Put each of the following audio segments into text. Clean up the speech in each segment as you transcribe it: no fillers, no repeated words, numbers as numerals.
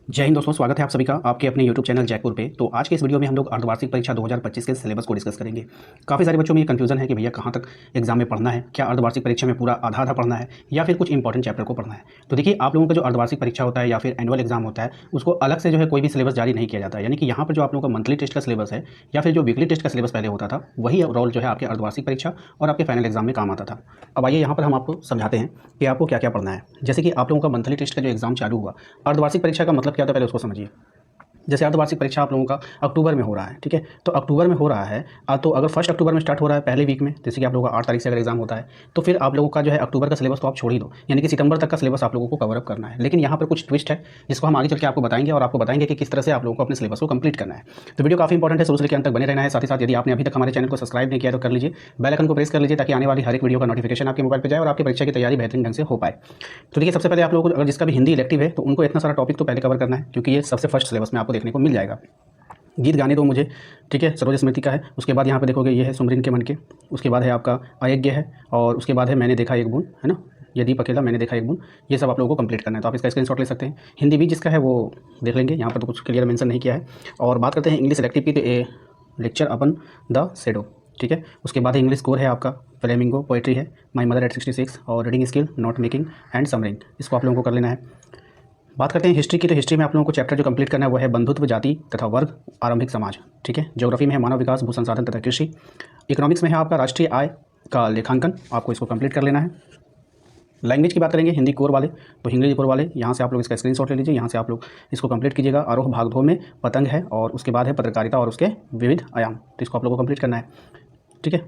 जय हिंद दोस्तों, स्वागत है आप सभी का आपके अपने YouTube चैनल जयपुर पे। तो आज के इस वीडियो में हम लोग अर्धवार्षिक परीक्षा 2025 के सिलेबस को डिस्कस करेंगे। काफ़ी सारे बच्चों में ये कन्फ्यूजन है कि भैया कहाँ तक एग्जाम में पढ़ना है, क्या अर्धवार्षिक परीक्षा में पूरा आधा आधा पढ़ना है या फिर कुछ इंपॉर्टेंट चैप्टर को पढ़ना है। तो देखिए, आप लोगों का जो अर्धवार्षिक परीक्षा होता है या फिर एनुअल एग्जाम होता है, उसको अलग से जो है कोई भी सिलेबस जारी नहीं किया जाता है। यानी कि यहाँ पर जो आप लोगों का मंथली टेस्ट का सिलेबस है या फिर जो वीकली टेस्ट का सिलेबस पहले होता था, वही रोल जो है आपके अर्धवार्षिक परीक्षा और आपके फाइनल एग्जाम में काम आता था। अब आइए यहाँ पर हम आपको समझाते हैं कि आपको क्या क्या पढ़ना है। जैसे कि आप लोगों का मंथली टेस्ट का जो एग्जाम चालू हुआ, अर्धवार्षिक परीक्षा का मतलब क्या होता है पहले उसको समझिए। जैसे अर्धवार्षिक परीक्षा आप लोगों का अक्टूबर में हो रहा है, ठीक है। तो अक्टूबर में हो रहा है तो अगर 1 अक्टूबर में स्टार्ट हो रहा है पहले वीक में, जैसे कि आप लोगों का 8 तारीख से अगर एग्जाम होता है, तो फिर आप लोगों का जो है अक्टूबर का सिलेबस तो आप छोड़ ही दो, यानी कि सितंबर तक का सिलेबस आप लोगों को कवर अप करना है। लेकिन यहाँ पर कुछ ट्विस्ट है जिसको हम आगे चल के आपको बताएंगे और आपको बताएंगे कि किस तरह से आप लोगों को अपने सिलेबस को कंप्लीट करना है। तो वीडियो काफी इंपॉर्टेंट है, शुरू से लेकर अंत तक बने रहना है। साथ ही साथ यदि आपने अभी तक हमारे चैनल को सब्सक्राइब नहीं किया तो कर लीजिए, बेल आइकन को प्रेस कर लीजिए ताकि आने वाली हर एक वीडियो का नोटिफिकेशन आपके मोबाइल पर जाए और आपकी परीक्षा की तैयारी बेहतरीन ढंग से हो पाए। तो देखिए, सबसे पहले आप लोगों को अगर जिसका भी हिंदी इलेक्टिव है तो उनको इतना सारा टॉपिक तो पहले कवर करना है, क्योंकि ये सबसे फर्स्ट सिलेबस में आपको देखने को मिल जाएगा। गीत गाने दो मुझे, ठीक है, सरोज स्मृति का है। उसके बाद यहाँ पे देखोगे ये है सुमरिन के मन के। उसके बाद है आपका अयज्ञ है और उसके बाद है मैंने देखा एक बूंद, है ना, यदीप अकेला मैंने देखा एक बूंद। ये सब आप लोगों को कंप्लीट करना है, तो आप इसका स्क्रीनशॉट ले सकते हैं। हिंदी भी जिसका है वो देख लेंगे, यहाँ पर तो कुछ क्लियर मेंशन नहीं किया है। और बात करते हैं इंग्लिश सिलेक्टिव की, तो ए लेक्चर अपन द शेडो, ठीक है। उसके बाद इंग्लिश कोर है आपका, फ्लेमिंगो पोएट्री है, माई मदर एट 66 और reading skill, note making and summarising, इसको आप लोगों को कर लेना है। बात करते हैं हिस्ट्री की, तो हिस्ट्री में आप लोगों को चैप्टर जो कंप्लीट करना है वो है बंधुत्व, जाति तथा वर्ग, आरंभिक समाज, ठीक है। ज्योग्राफी में है मानव विकास, भू संसाधन तथा कृषि। इकोनॉमिक्स में है आपका राष्ट्रीय आय का लेखांकन, आपको इसको कंप्लीट कर लेना है। लैंग्वेज की बात करेंगे हिंदी कोर वाले, तो हिंदी कोर वाले यहाँ से आप लोग इसका स्क्रीनशॉट ले लीजिए, यहाँ से आप लोग इसको कंप्लीट कीजिएगा। आरोह भागदौड़ में पतंग है और उसके बाद है पत्रकारिता और उसके विविध आयाम, तो इसको आप लोगों को कंप्लीट करना है, ठीक है।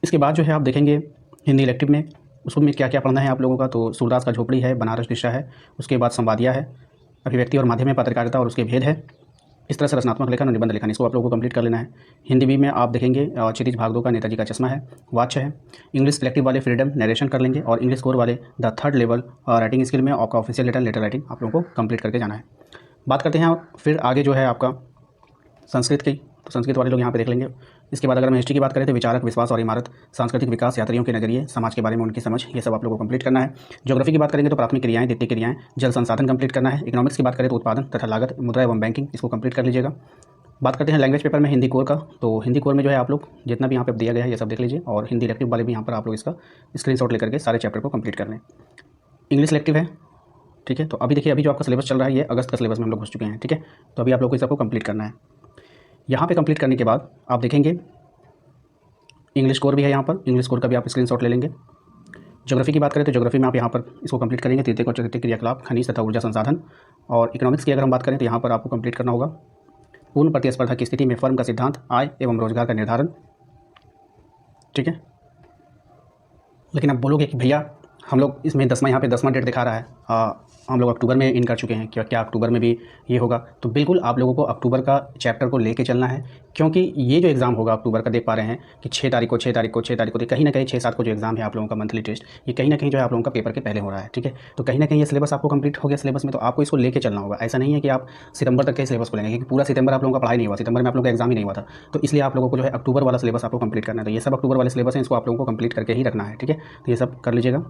इसके बाद जो है आप देखेंगे हिंदी इलेक्टिव में उसमें क्या क्या पढ़ना है आप लोगों का। तो सूरदास का झोपड़ी है, बनारस दिशा है, उसके बाद संवादिया है, अभिव्यक्ति और माध्यम में पत्रकारिता और उसके भेद है। इस तरह से रचनात्मक लेखन और निबंध लेखन, इसको आप लोगों को कंप्लीट कर लेना है। हिंदी बी में आप देखेंगे क्षितिज भागदौड़ का नेताजी का चश्मा है, वाच्य है। इंग्लिश सिलेक्टिव वाले फ्रीडम नरेशन कर लेंगे और इंग्लिश कोर वाले the third level writing skill में आपका ऑफिशियल लेटर राइटिंग आप लोगों को कंप्लीट करके जाना है। बात करते हैं फिर आगे जो है आपका संस्कृत की, तो संस्कृत वाले लोग यहाँ पे देख लेंगे। इसके बाद अगर हम हिस्ट्री की बात करें तो विचारक, विश्वास और इमारत, सांस्कृतिक विकास, यात्रियों के नजरिए, समाज के बारे में उनकी समझ, ये सब आप लोगों को कंप्लीट करना है। ज्योग्राफी की बात करेंगे तो प्राथमिक क्रियाएं, द्वितीय क्रियाएं, जल संसाधन कंप्लीट करना है। इकोनॉमिक्स की बात करें तो उत्पादन तथा लागत, मुद्रा एवं बैंकिंग, इसको कंप्लीट कर लीजिएगा। बात करते हैं लैंग्वेज पेपर में हिंदी कोर का, तो हिंदी कोर में जो है आप लोग जितना भी यहाँ पे दिया गया है ये सब देख लीजिए और हिंदी इलेक्टिव वाले भी यहाँ पर आप लोग इसका स्क्रीनशॉट लेकर के सारे चैप्टर को कंप्लीट कर लें। इंग्लिश इलेक्टिव है, ठीक है। तो अभी देखिए, अभी जो आपका सिलेबस चल रहा है ये अगस्त का सिलेबस में हम लोग घुस चुके हैं, ठीक है। तो अभी आप लोग को इस सबको कंप्लीट करना है। यहाँ पे कंप्लीट करने के बाद आप देखेंगे इंग्लिश कोर भी है, यहाँ पर इंग्लिश कोर का भी आप स्क्रीनशॉट ले लेंगे। ज्योग्राफी की बात करें तो ज्योग्राफी में आप यहाँ पर इसको कंप्लीट करेंगे, तृतीय और चतुर्थी क्रियाकलाप, खनिज तथा ऊर्जा संसाधन। और इकोनॉमिक्स की अगर हम बात करें तो यहाँ पर आपको कंप्लीट करना होगा पूर्ण प्रतिस्पर्धा की स्थिति में फर्म का सिद्धांत, आय एवं रोजगार का निर्धारण, ठीक है। लेकिन आप बोलोगे कि भैया हम लोग इसमें 10वां, यहाँ पे 10वां डेट दिखा रहा है, हम लोग अक्टूबर में इन कर चुके हैं, क्या अक्टूबर में भी ये होगा? तो बिल्कुल आप लोगों को अक्टूबर का चैप्टर को लेके चलना है, क्योंकि ये जो एग्ज़ाम होगा अक्टूबर का, देख पा रहे हैं कि 6 तारीख को तो कहीं ना कहीं 6-7 को जो एग्ज़ाम है आप लोगों का मंथली टेस्ट, ये कहीं ना कहीं जो है आप लोगों का पेपर के पहले हो रहा है, ठीक है। तो कहीं ना कहीं ये सिलेबस आपको कंप्लीट हो गया सिलेबस में, तो आपको इसको लेके चलना होगा। ऐसा नहीं है कि आप सितंबर तक के सिलेबस को लेंगे, क्योंकि पूरा सितंबर आप लोगों का पढ़ाई नहीं हुआ, सितंबर में आप लोगों का एग्जाम ही नहीं हुआ था। तो इसलिए आप लोगों को जो है अक्टूबर वाला सिलेबस आपको कंप्लीट करना है। तो ये सब अक्टूबर वाले सिलेबस हैं, इसको आप लोगों को कंप्लीट करके ही रखना है, ठीक है। तो ये सब कर लीजिएगा।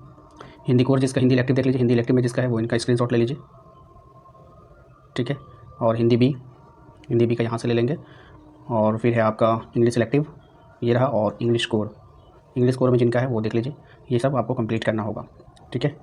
हिंदी कोर्स जिसका हिंदी इलेक्टिव देख लीजिए, हिंदी इलेक्टिव में जिसका है वो इनका स्क्रीनशॉट ले लीजिए, ठीक है। और हिंदी बी का यहाँ से ले लेंगे। और फिर है आपका इंग्लिश इलेक्टिव, ये रहा। और इंग्लिश कोर में जिनका है वो देख लीजिए। ये सब आपको कंप्लीट करना होगा, ठीक है।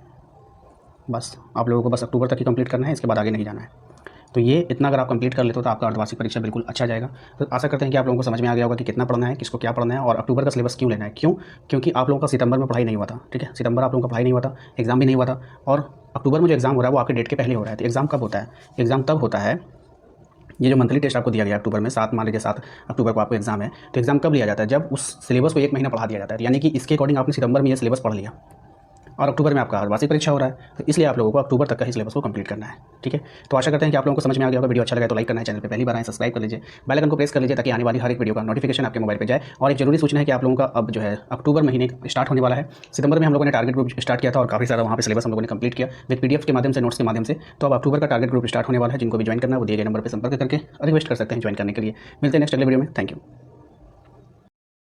बस आप लोगों को बस अक्टूबर तक ही कंप्लीट करना है, इसके बाद आगे नहीं जाना है। तो ये इतना अगर आप कंप्लीट कर लेते हो तो आपका अर्धवार्षिक परीक्षा बिल्कुल अच्छा जाएगा। तो आशा करते हैं कि आप लोगों को समझ में आ गया होगा कि कितना पढ़ना है, किसको क्या पढ़ना है और अक्टूबर का सिलेबस क्यों लेना है। क्यों? क्योंकि आप लोगों का सितंबर में पढ़ाई नहीं हुआ था, ठीक है। सितंबर आप लोगों का पढ़ाई नहीं हुआ था, एग्जाम भी नहीं हुआ था। और अक्टूबर में जो एग्जाम हो रहा है वो आपके डेट के पहले हो रहा है। तो एग्जाम कब होता है? एग्जाम तब होता है, ये जो मंथली टेस्ट आपको दिया गया अक्टूबर में, 7 मान लीजिए 7 अक्टूबर को आपको एग्जाम है, तो एग्जाम कब लिया जाता है? जब उस सिलेबस को 1 महीना पढ़ा दिया जाता है। यानी कि इसके अकॉर्डिंग आपने सितंबर में ये सिलेबस पढ़ लिया और अक्टूबर में आपका अर्धवार्षिक परीक्षा हो रहा है, तो इसलिए आप लोगों को अक्टूबर तक का ही सिलेबस को कंप्लीट करना है, ठीक है। तो आशा करते हैं कि आप लोगों को समझ में आ गया होगा। वीडियो अच्छा लगा तो लाइक करना है, चैनल पे पहली बार आए सब्सक्राइब कर लीजिए, बेल आइकन को प्रेस कर लीजिए ताकि आने वाली हर एक वीडियो का नोटिफिकेशन आपके मोबाइल पे जाए। और एक जरूरी सूचना है कि आप लोगों का अब जो है अक्टूबर महीने स्टार्ट होने वाला है। सितंबर में हम लोगों ने टारगेट ग्रुप स्टार्ट किया था और काफ़ी सारा वहाँ पे सिलेबस हम लोगों ने कंप्लीट किया विद PDF के माध्यम से, नोट्स के माध्यम से। तो अब अक्टूबर का टारगेट ग्रुप स्टार्ट होने वाला है। जिनको भी ज्वाइन करना है वो दिए गए नंबर पर संपर्क करके रिक्वेस्ट कर सकते हैं ज्वाइन करने के लिए। मिलते हैं नेक्स्ट अगले वीडियो में। Thank you.